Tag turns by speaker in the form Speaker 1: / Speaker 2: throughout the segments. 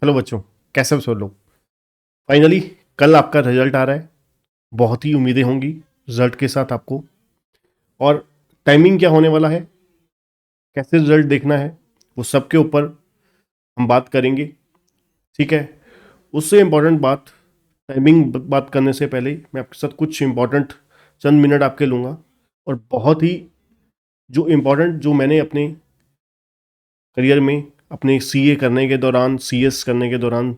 Speaker 1: Hello बच्चों, कैसे हो सब लोग। फाइनली कल आपका रिजल्ट आ रहा है। बहुत ही उम्मीदें होंगी रिजल्ट के साथ आपको। और टाइमिंग क्या होने वाला है, कैसे रिजल्ट देखना है, वो सब के ऊपर हम बात करेंगे। ठीक है। उससे इम्पोर्टेंट बात, टाइमिंग बात करने से पहले मैं आपके साथ कुछ इम्पोर्टेंट चंद मिनट आपके लूँगा। और बहुत ही जो इम्पोर्टेंट जो मैंने अपने करियर में, अपने सीए करने के दौरान, सीएस करने के दौरान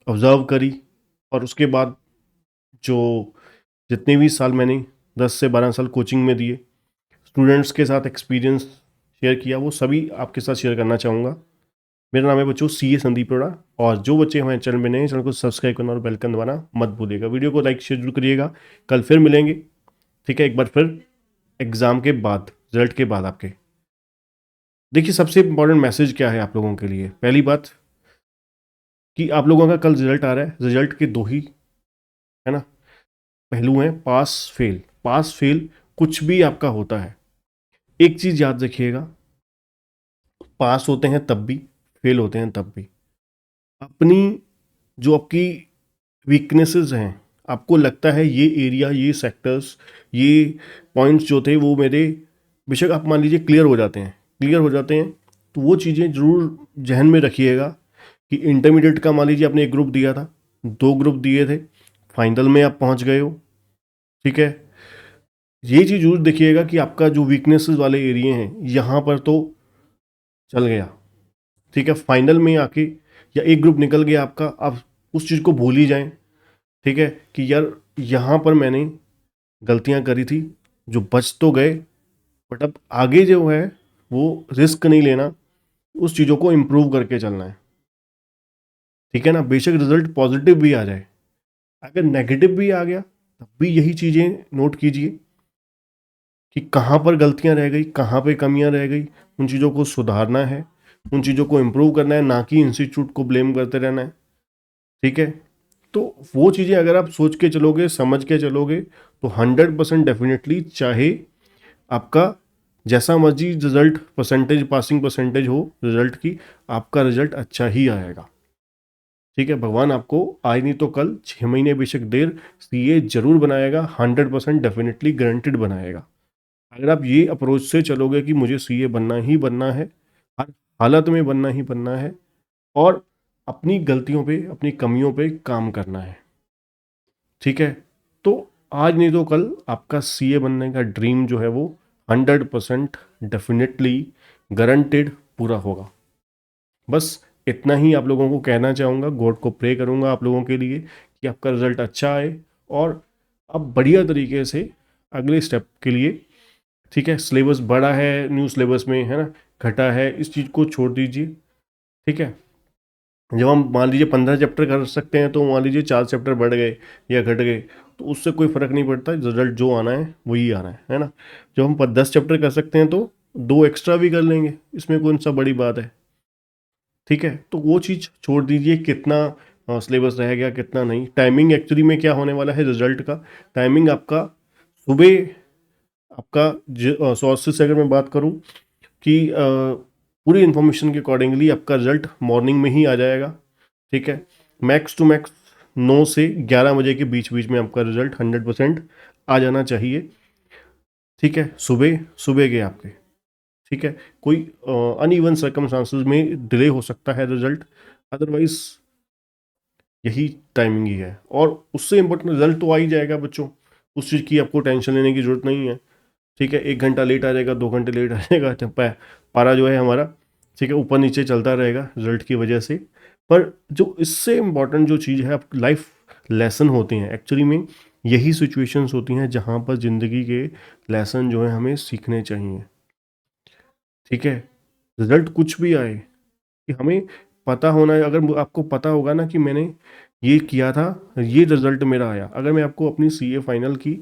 Speaker 1: ऑब्जर्व करी। और उसके बाद जो जितने भी साल मैंने 10 से 12 साल कोचिंग में दिए, स्टूडेंट्स के साथ एक्सपीरियंस शेयर किया, वो सभी आपके साथ शेयर करना चाहूँगा। मेरा नाम है बच्चों सी ए संदीप रोड़ा। और जो बच्चे हमारे चैनल में नए हैं, चैनल को सब्सक्राइब करना और बेल आइकन दबाना मत भूलिएगा। वीडियो को लाइक शेयर जरूर करिएगा। कल फिर मिलेंगे। ठीक है, एक बार फिर एग्ज़ाम के बाद, रिजल्ट के बाद आपके। देखिए, सबसे इंपॉर्टेंट मैसेज क्या है आप लोगों के लिए। पहली बात कि आप लोगों का कल रिजल्ट आ रहा है। रिजल्ट के दो ही, है ना, पहलू हैं, पास फेल। पास फेल कुछ भी आपका होता है, एक चीज़ याद रखिएगा, पास होते हैं तब भी, फेल होते हैं तब भी। अपनी जो आपकी वीकनेसेस हैं, आपको लगता है ये एरिया, ये सेक्टर्स, ये पॉइंट्स जो थे वो मेरे, बेशक आप मान लीजिए क्लियर हो जाते हैं, क्लियर हो जाते हैं, तो वो चीज़ें ज़रूर जहन में रखिएगा कि इंटरमीडिएट का मान लीजिए आपने एक ग्रुप दिया था, 2 ग्रुप दिए थे, फाइनल में आप पहुंच गए हो। ठीक है, ये चीज़ जरूर देखिएगा कि आपका जो वीकनेसेस वाले एरिया हैं यहाँ पर तो चल गया। ठीक है, फाइनल में आके या एक ग्रुप निकल गया आपका, आप उस चीज़ को भूल ही जाएं। ठीक है, कि यार यहाँ पर मैंने गलतियाँ करी थी, जो बच तो गए, बट अब आगे जो है वो रिस्क नहीं लेना, उस चीज़ों को इम्प्रूव करके चलना है। ठीक है ना, बेशक रिजल्ट पॉजिटिव भी आ जाए, अगर नेगेटिव भी आ गया तब भी यही चीज़ें नोट कीजिए कि कहाँ पर गलतियाँ रह गई, कहाँ पे कमियाँ रह गई, उन चीज़ों को सुधारना है, उन चीज़ों को इम्प्रूव करना है, ना कि इंस्टीट्यूट को ब्लेम करते रहना है। ठीक है, तो वो चीज़ें अगर आप सोच के चलोगे, समझ के चलोगे, तो 100% डेफिनेटली, चाहे आपका जैसा मर्जी रिजल्ट परसेंटेज, पासिंग परसेंटेज हो रिजल्ट की, आपका रिजल्ट अच्छा ही आएगा। ठीक है, भगवान आपको आज नहीं तो कल, 6 महीने बेशक देर, सीए जरूर बनाएगा, 100% डेफिनेटली गारंटेड बनाएगा। अगर आप ये अप्रोच से चलोगे कि मुझे सीए बनना ही बनना है, हर हालत में बनना ही बनना है, और अपनी गलतियों पे, अपनी कमियों पे काम करना है। ठीक है, तो आज नहीं तो कल आपका सीए बनने का ड्रीम जो है वो 100% डेफिनेटली गारंटेड पूरा होगा। बस इतना ही आप लोगों को कहना चाहूँगा। गॉड को प्रे करूँगा आप लोगों के लिए कि आपका रिजल्ट अच्छा आए और आप बढ़िया तरीके से अगले स्टेप के लिए, ठीक है, सिलेबस बड़ा है, न्यू सिलेबस में, है ना, घटा है, इस चीज़ को छोड़ दीजिए। ठीक है, जब हम मान लीजिए 15 चैप्टर कर सकते हैं, तो मान लीजिए 4 चैप्टर बढ़ गए या घट गए, तो उससे कोई फ़र्क नहीं पड़ता, रिजल्ट जो आना है वही आना है ना। जब हम 10 चैप्टर कर सकते हैं, तो 2 एक्स्ट्रा भी कर लेंगे, इसमें कौन सा बड़ी बात है। ठीक है, तो वो चीज़ छोड़ दीजिए, कितना सिलेबस रह गया कितना नहीं। टाइमिंग एक्चुअली में क्या होने वाला है रिजल्ट का, टाइमिंग आपका सुबह, आपका सोर्सेस से अगर मैं बात करूं कि पूरी इन्फॉर्मेशन के अकॉर्डिंगली आपका रिजल्ट मॉर्निंग में ही आ जाएगा। ठीक है, मैक्स टू मैक्स 9 से 11 बजे के बीच बीच में आपका रिजल्ट 100% आ जाना चाहिए। ठीक है, सुबह सुबह के आपके, ठीक है, कोई अनइवन सर्कमस्टांसेस में डिले हो सकता है रिजल्ट, अदरवाइज यही टाइमिंग ही है। और उससे इम्पोर्टेंट रिजल्ट तो आ ही जाएगा बच्चों, उस चीज़ की आपको टेंशन लेने की जरूरत नहीं है। ठीक है, 1 घंटा लेट आ जाएगा, 2 घंटे लेट आ जाएगा, तो पारा जो है हमारा, ठीक है, ऊपर नीचे चलता रहेगा रिजल्ट की वजह से। पर जो इससे इम्पॉर्टेंट जो चीज़ है, आप लाइफ लेसन होते हैं एक्चुअली में, यही सिचुएशंस होती हैं जहाँ पर ज़िंदगी के लेसन जो है हमें सीखने चाहिए। ठीक है, रिजल्ट कुछ भी आए, कि हमें पता होना है। अगर आपको पता होगा ना कि मैंने ये किया था, ये रिजल्ट मेरा आया। अगर मैं आपको अपनी सीए फाइनल की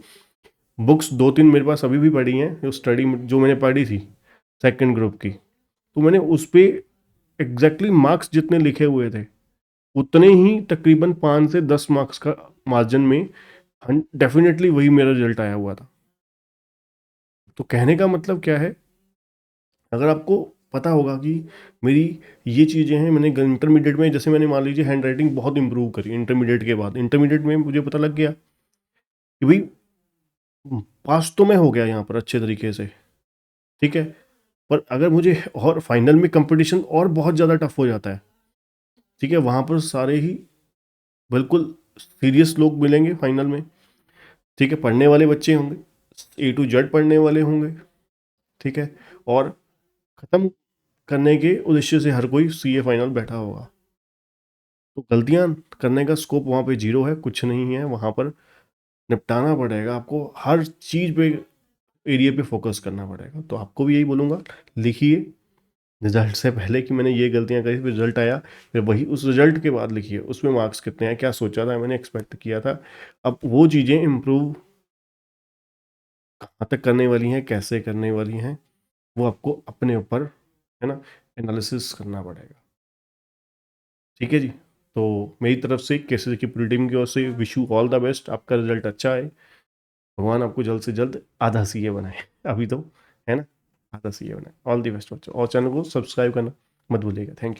Speaker 1: बुक्स 2-3 मेरे पास अभी भी पड़ी हैं, जो स्टडी जो मैंने पढ़ी थी सेकंड ग्रुप की, तो मैंने उस पर एग्जैक्टली मार्क्स जितने लिखे हुए थे, उतने ही तकरीबन 5 से 10 मार्क्स का मार्जिन में डेफिनेटली वही मेरा रिजल्ट आया हुआ था। तो कहने का मतलब क्या है, अगर आपको पता होगा कि मेरी ये चीज़ें हैं। मैंने इंटरमीडिएट में जैसे मैंने मान लीजिए हैंड राइटिंग बहुत इंप्रूव करी इंटरमीडिएट के बाद। इंटरमीडिएट में मुझे पता लग गया कि भाई पास तो मैं हो गया यहाँ पर अच्छे तरीके से, ठीक है, पर अगर मुझे और फाइनल में कंपटीशन और बहुत ज़्यादा टफ हो जाता है, ठीक है, वहाँ पर सारे ही बिल्कुल सीरियस लोग मिलेंगे फाइनल में, ठीक है, पढ़ने वाले बच्चे होंगे, ए टू जेड पढ़ने वाले होंगे, ठीक है, और ख़त्म करने के उद्देश्य से हर कोई सीए फाइनल बैठा होगा। तो गलतियाँ करने का स्कोप वहाँ पे जीरो है, कुछ नहीं है वहाँ पर। निपटाना पड़ेगा आपको, हर चीज़ पे एरिया पे फोकस करना पड़ेगा। तो आपको भी यही बोलूँगा, लिखिए रिजल्ट से पहले कि मैंने ये गलतियाँ करी, फिर रिजल्ट आया, फिर वही उस रिजल्ट के बाद लिखिए उसमें मार्क्स कितने हैं, क्या सोचा था मैंने, एक्सपेक्ट किया था। अब वो चीज़ें इम्प्रूव कहाँ तक करने वाली हैं, कैसे करने वाली हैं, वो आपको अपने ऊपर, है ना, एनालिसिस करना पड़ेगा। ठीक है जी। तो मेरी तरफ से केसीसी की पूरी टीम की ओर से wish you all the best. आपका रिजल्ट अच्छा है, भगवान आपको जल्द से जल्द आधा सीए बनाए अभी तो, है ना, आधा सीए बनाए। ऑल द बेस्ट बच्चों, और चैनल को सब्सक्राइब करना मत भूलिएगा। Thank you.